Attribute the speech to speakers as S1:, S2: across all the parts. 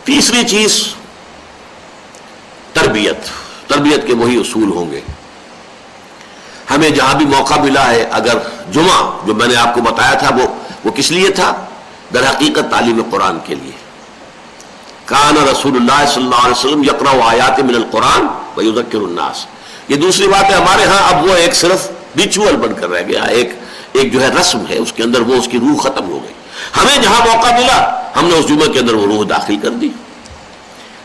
S1: تیسری چیز تربیت کے وہی اصول ہوں گے. ہمیں جہاں بھی موقع ملا ہے، اگر جمعہ جو میں نے آپ کو بتایا تھا وہ کس لیے تھا؟ در حقیقت تعلیم قرآن کے لیے. کان رسول اللہ صلی اللہ علیہ وسلم یقرأ آیات من القرآن ویذکر الناس. یہ دوسری بات ہے، ہمارے ہاں اب وہ ایک صرف ریچول بن کر رہ گیا، ایک جو ہے رسم ہے، اس کے اندر وہ اس کی روح ختم ہو گئی. ہمیں جہاں موقع ملا ہم نے اس جمعے کے اندر وہ روح داخل کر دی.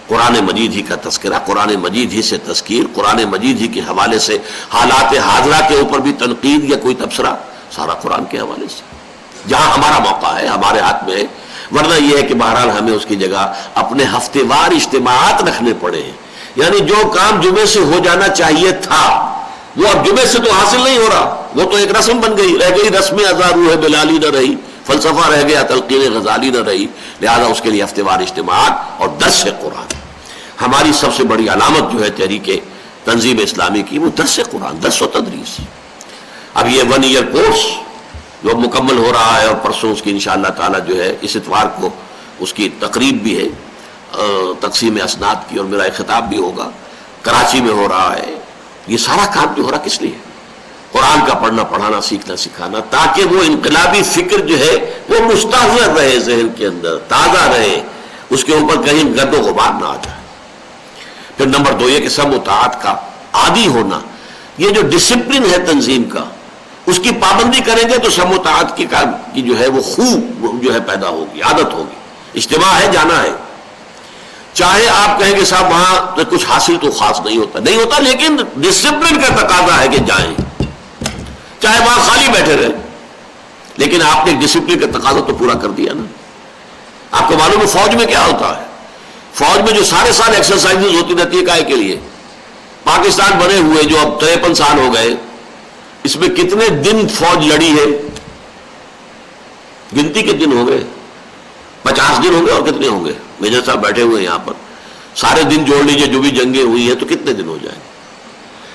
S1: قرآن مجید ہی کا تذکرہ، قرآن مجید ہی سے تذکیر، قرآن مجید ہی کے حوالے سے حالات حاضرہ کے اوپر بھی تنقید یا کوئی تبصرہ، سارا قرآن کے حوالے سے جہاں ہمارا موقع ہے، ہمارے ہاتھ میں ہے. ورنہ یہ ہے کہ بہرحال ہمیں اس کی جگہ اپنے ہفتے وار اجتماعات رکھنے پڑے ہیں. یعنی جو کام جمعے سے ہو جانا چاہیے تھا وہ اب جمعے سے تو حاصل نہیں ہو رہا، وہ تو ایک رسم بن گئی، رہ گئی رسم ازا روح بلالی نہ رہی، فلسفہ رہ گیا، تلقین غزالی نہ رہی. لہذا اس کے لیے ہفتے وار اجتماعات اور درس قرآن. ہماری سب سے بڑی علامت جو ہے تحریک تنظیم اسلامی کی وہ درس قرآن، درس و تدریس. اب یہ 1 ایئر کورس جو مکمل ہو رہا ہے اور پرسوں اس کی انشاءاللہ تعالی جو ہے اس اتوار کو اس کی تقریب بھی ہے، تقسیم اسناد کی، اور میرا ایک خطاب بھی ہوگا. کراچی میں ہو رہا ہے. یہ سارا کام جو ہو رہا کس لیے؟ قرآن کا پڑھنا پڑھانا سیکھنا سکھانا، تاکہ وہ انقلابی فکر جو ہے وہ مستحضر رہے ذہن کے اندر، تازہ رہے، اس کے اوپر کہیں گرد و غبار نہ آ جائے. پھر نمبر 2 یہ کہ سب مطاعت کا عادی ہونا. یہ جو ڈسپلن ہے تنظیم کا، اس کی پابندی کریں گے تو سب مطاعت کی جو ہے وہ خوب جو ہے پیدا ہوگی، عادت ہوگی. اجتماع ہے، جانا ہے. چاہے آپ کہیں کہ صاحب وہاں کچھ حاصل تو خاص نہیں ہوتا، لیکن ڈسپلن کا تقاضا ہے کہ جائیں. چاہے وہاں خالی بیٹھے رہیں، لیکن آپ نے ڈسپلن کا تقاضا تو پورا کر دیا نا. آپ کو معلوم ہے فوج میں کیا ہوتا ہے؟ فوج میں جو سارے سال ایکسرسائزز ہوتی رہتی ہے کائے کے لیے؟ پاکستان بنے ہوئے جو اب 53 سال ہو گئے، اس میں کتنے دن فوج لڑی ہے؟ گنتی کے دن ہو گئے، 50 دن ہوں گے. اور کتنے ہوں گے؟ میجر صاحب بیٹھے ہوئے ہیں یہاں پر، سارے دن جوڑ لیجئے جو بھی جنگیں ہوئی ہیں تو کتنے دن ہو جائیں.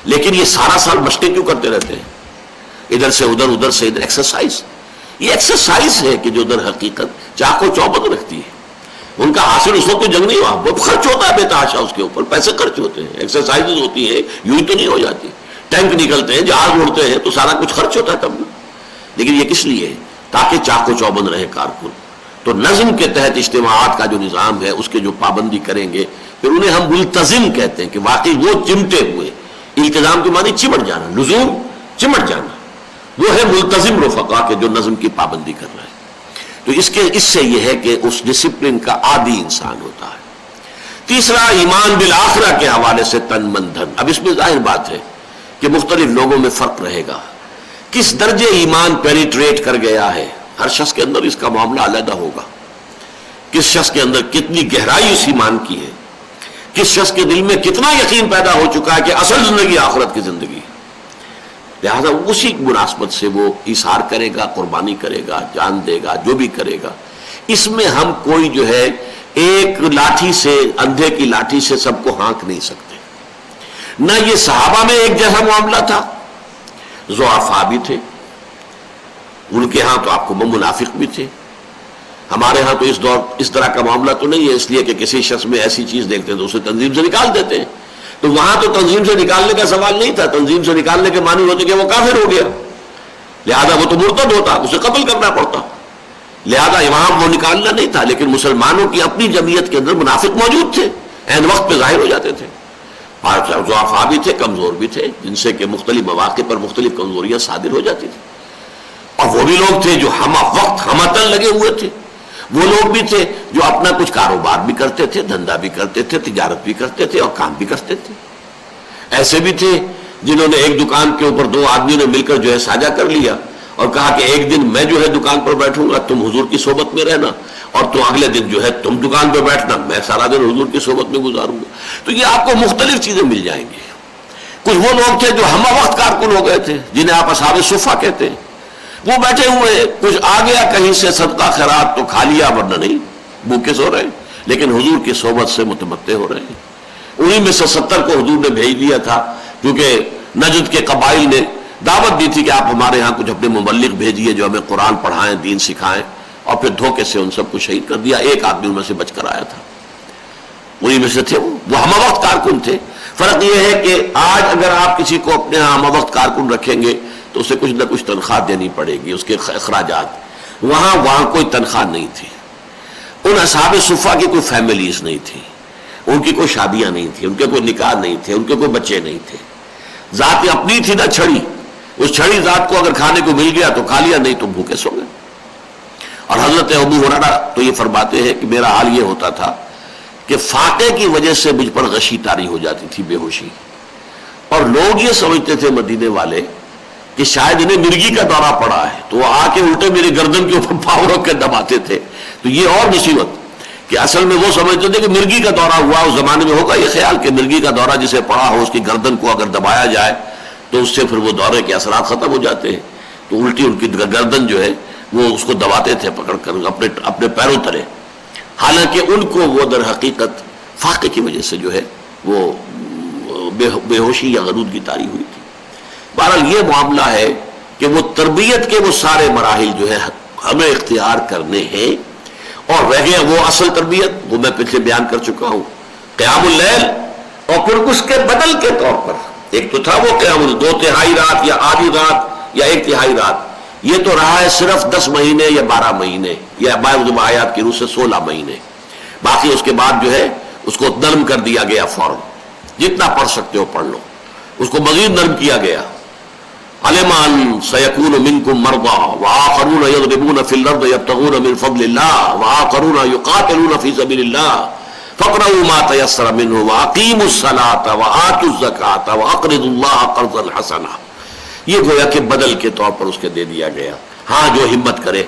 S1: لیکن یہ سارا سال مشقیں کیوں کرتے رہتے ہیں؟ ادھر سے ادھر، ادھر سے ادھر، ایکسرسائز. یہ ایکسرسائز ہے کہ جو در حقیقت چاق و چوبند رکھتی ہے. ان کا حاصل اس وقت جنگ نہیں ہوا، بہت خرچ ہوتا ہے بے تحاشا، اس کے اوپر پیسے خرچ ہوتے ہیں. ایکسرسائز ہوتی ہے، یوں ہی تو نہیں ہو جاتی. ٹینک نکلتے ہیں، جہاز اڑتے ہیں، تو سارا کچھ خرچ ہوتا ہے تب. لیکن یہ کس لیے ہے؟ تاکہ چاق و چوبند رہے کارکن. تو نظم کے تحت اجتماعات کا جو نظام ہے اس کے جو پابندی کریں گے، پھر انہیں ہم ملتزم کہتے ہیں کہ واقعی وہ چمٹے ہوئے. التزام کے معنی چمٹ جانا، لزوم چمٹ جانا. وہ ہے ملتزم رفقا کے جو نظم کی پابندی کر رہے ہیں. تو اس سے یہ ہے کہ اس ڈسپلن کا عادی انسان ہوتا ہے. تیسرا ایمان بالآخرہ کے حوالے سے تن من دھن. اب اس میں ظاہر بات ہے کہ مختلف لوگوں میں فرق رہے گا. کس درجے ایمان پینیٹریٹ کر گیا ہے، ہر شخص کے اندر اس کا معاملہ علیحدہ ہوگا. کس شخص کے اندر کتنی گہرائی اس ایمان کی ہے، کس شخص کے دل میں کتنا یقین پیدا ہو چکا ہے کہ اصل زندگی آخرت کی زندگی. لہذا اسی مناسبت سے وہ ایثار کرے گا، قربانی کرے گا، جان دے گا، جو بھی کرے گا. اس میں ہم کوئی جو ہے ایک لاٹھی سے، اندھے کی لاٹھی سے سب کو ہانک نہیں سکتے. نہ یہ صحابہ میں ایک جیسا معاملہ تھا، ضعفاء بھی تھے، ان کے ہاں تو آپ کو منافق بھی تھے. ہمارے ہاں تو اس طرح کا معاملہ تو نہیں ہے، اس لیے کہ کسی شخص میں ایسی چیز دیکھتے ہیں تو اسے تنظیم سے نکال دیتے ہیں. تو وہاں تو تنظیم سے نکالنے کا سوال نہیں تھا. تنظیم سے نکالنے کے معنی ہوتے کہ وہ کافر ہو گیا، لہذا وہ تو مرتد ہوتا، اسے قتل کرنا پڑتا. لہذا وہاں وہ نکالنا نہیں تھا. لیکن مسلمانوں کی اپنی جمعیت کے اندر منافق موجود تھے، عین وقت پہ ظاہر ہو جاتے تھے. ضعفاء بھی تھے، کمزور بھی تھے، جن سے کہ مختلف مواقع پر مختلف کمزوریاں صادر ہو جاتی تھیں. اور وہ بھی لوگ تھے جو ہم وقت ہمتن لگے ہوئے تھے. وہ لوگ بھی تھے جو اپنا کچھ کاروبار بھی کرتے تھے، دھندا بھی کرتے تھے، تجارت بھی کرتے تھے اور کام بھی کرتے تھے. ایسے بھی تھے جنہوں نے ایک دکان کے اوپر 2 آدمی نے مل کر جو ہے ساجھا کر لیا اور کہا کہ ایک دن میں جو ہے دکان پر بیٹھوں گا، تم حضور کی صحبت میں رہنا، اور تو اگلے دن جو ہے تم دکان پہ بیٹھنا، میں سارا دن حضور کی صحبت میں گزاروں گا. تو یہ آپ کو مختلف چیزیں مل جائیں گی. کچھ وہ لوگ تھے جو ہمہ وقت کارکن ہو گئے تھے، جنہیں آپ اصحاب صفہ کہتے ہیں. وہ بیٹھے ہوئے، کچھ آ گیا کہیں سے صدقہ خیرات تو کھا لیا، ورنہ نہیں، بھوکے سو رہے ہیں، لیکن حضور کی صحبت سے متمتع ہو رہے ہیں. انہی میں سے 70 کو حضور نے بھیج دیا تھا، کیونکہ نجد کے قبائل نے دعوت دی تھی کہ آپ ہمارے ہاں کچھ اپنے مبلغ بھیجیے جو ہمیں قرآن پڑھائیں، دین سکھائیں. اور پھر دھوکے سے ان سب کو شہید کر دیا. ایک آدمی ان میں سے بچ کر آیا تھا. انہی میں سے تھے وہ ہم وقت کارکن تھے. فرق یہ ہے کہ آج اگر آپ کسی کو اپنے ہاں ہم وقت کارکن رکھیں گے تو اسے کچھ نہ کچھ تنخواہ دینی پڑے گی، اس کے اخراجات. وہاں کوئی تنخواہ نہیں تھی. ان اصحاب صفہ کی کوئی فیملیز نہیں تھی، ان کی کوئی شادیاں نہیں تھی، ان کے کوئی نکاح نہیں تھے، ان کے کوئی بچے نہیں تھے. ذات اپنی تھی نا چھڑی، اس چھڑی ذات کو اگر کھانے کو مل گیا تو کھا لیا، نہیں تو بھوکے سو گئے. اور حضرت ابو ہریرہ تو یہ فرماتے ہیں کہ میرا حال یہ ہوتا تھا کہ فاقے کی وجہ سے مجھ پر غشی طاری ہو جاتی تھی، بے ہوشی. اور لوگ یہ سمجھتے تھے مدینے والے کہ شاید انہیں مرگی کا دورہ پڑا ہے، تو وہ آ کے الٹے میری گردن کے اوپر پاؤں رکھ کے دباتے تھے. تو یہ اور مصیبت کہ اصل میں وہ سمجھتے تھے کہ مرگی کا دورہ ہوا. اس زمانے میں ہوگا یہ خیال کہ مرگی کا دورہ جسے پڑا ہو اس کی گردن کو اگر دبایا جائے تو اس سے پھر وہ دورے کے اثرات ختم ہو جاتے ہیں. تو الٹی ان کی گردن جو ہے وہ اس کو دباتے تھے پکڑ کر اپنے پیروں تلے. حالانکہ ان کو وہ در حقیقت فاقے کی وجہ سے جو ہے وہ بے ہوشی یا غنودگی طاری ہوئی تھی. بہرحال یہ معاملہ ہے کہ وہ تربیت کے وہ سارے مراحل جو ہے ہمیں اختیار کرنے ہیں. اور رہ گیا وہ اصل تربیت، وہ میں پچھلے بیان کر چکا ہوں، قیام اللیل. اور پھر اس کے بدل کے طور پر ایک تو تھا وہ قیام 2/3 رات یا آدھی رات یا 1/3 رات. یہ تو رہا ہے صرف 10 مہینے یا 12 مہینے یا بعض آیات کی روح سے 16 مہینے. باقی اس کے بعد جو ہے اس کو نرم کر دیا گیا. فوراً جتنا پڑھ سکتے ہو پڑھ لو. اس کو مزید نرم کیا گیا. علم ان سيكون منكم مرضى واخرون يضربون في الارض يبتغون من فضل الله واخرون يقاتلون في سبيل الله فاقرؤوا ما تيسر منه واقيموا الصلاة وآتوا الزكاة واقرضوا الله قرضا حسنا. یہ گویا کہ بدل کے طور پر اس کے دے دیا گیا. ہاں جو ہمت کرے،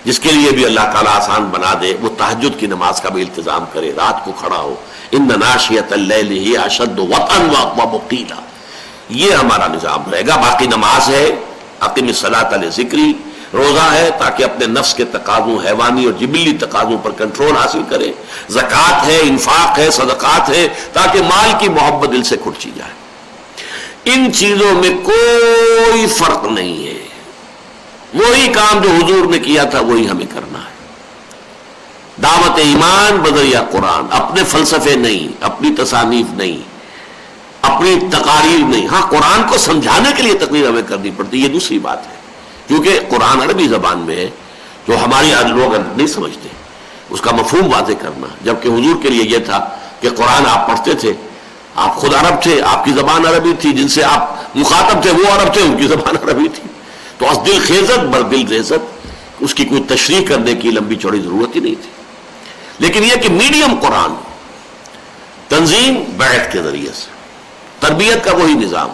S1: جس کے لیے بھی اللہ تعالیٰ آسان بنا دے، وہ تہجد کی نماز کا بھی التزام کرے، رات کو کھڑا ہو. ان ناشئۃ اللیل ہی اشد وطئا واقوم قیلا. یہ ہمارا نظام رہے گا. باقی نماز ہے، اقیم الصلاۃ لذکری، روزہ ہے تاکہ اپنے نفس کے تقاضوں، حیوانی اور جبلی تقاضوں پر کنٹرول حاصل کرے. زکوٰۃ ہے، انفاق ہے، صدقات ہے تاکہ مال کی محبت دل سے کھٹچی جائے. ان چیزوں میں کوئی فرق نہیں ہے. وہی کام جو حضور نے کیا تھا وہی ہمیں کرنا ہے. دعوت ایمان بذریعہ قرآن، اپنے فلسفے نہیں، اپنی تصانیف نہیں، اپنی تقاریر نہیں. ہاں قرآن کو سمجھانے کے لیے تقریر ہمیں کرنی پڑتی، یہ دوسری بات ہے، کیونکہ قرآن عربی زبان میں ہے جو ہماری آج لوگ نہیں سمجھتے. اس کا مفہوم واضح کرنا، جبکہ حضور کے لیے یہ تھا کہ قرآن آپ پڑھتے تھے، آپ خود عرب تھے، آپ کی زبان عربی تھی، جن سے آپ مخاطب تھے وہ عرب تھے، ان کی زبان عربی تھی. تو از دل خیزت بر دل ریزت، اس کی کوئی تشریح کرنے کی لمبی چوڑی ضرورت ہی نہیں تھی. لیکن یہ کہ میڈیم قرآن، تنظیم بیعت کے ذریعے سے، تربیت کا وہی نظام.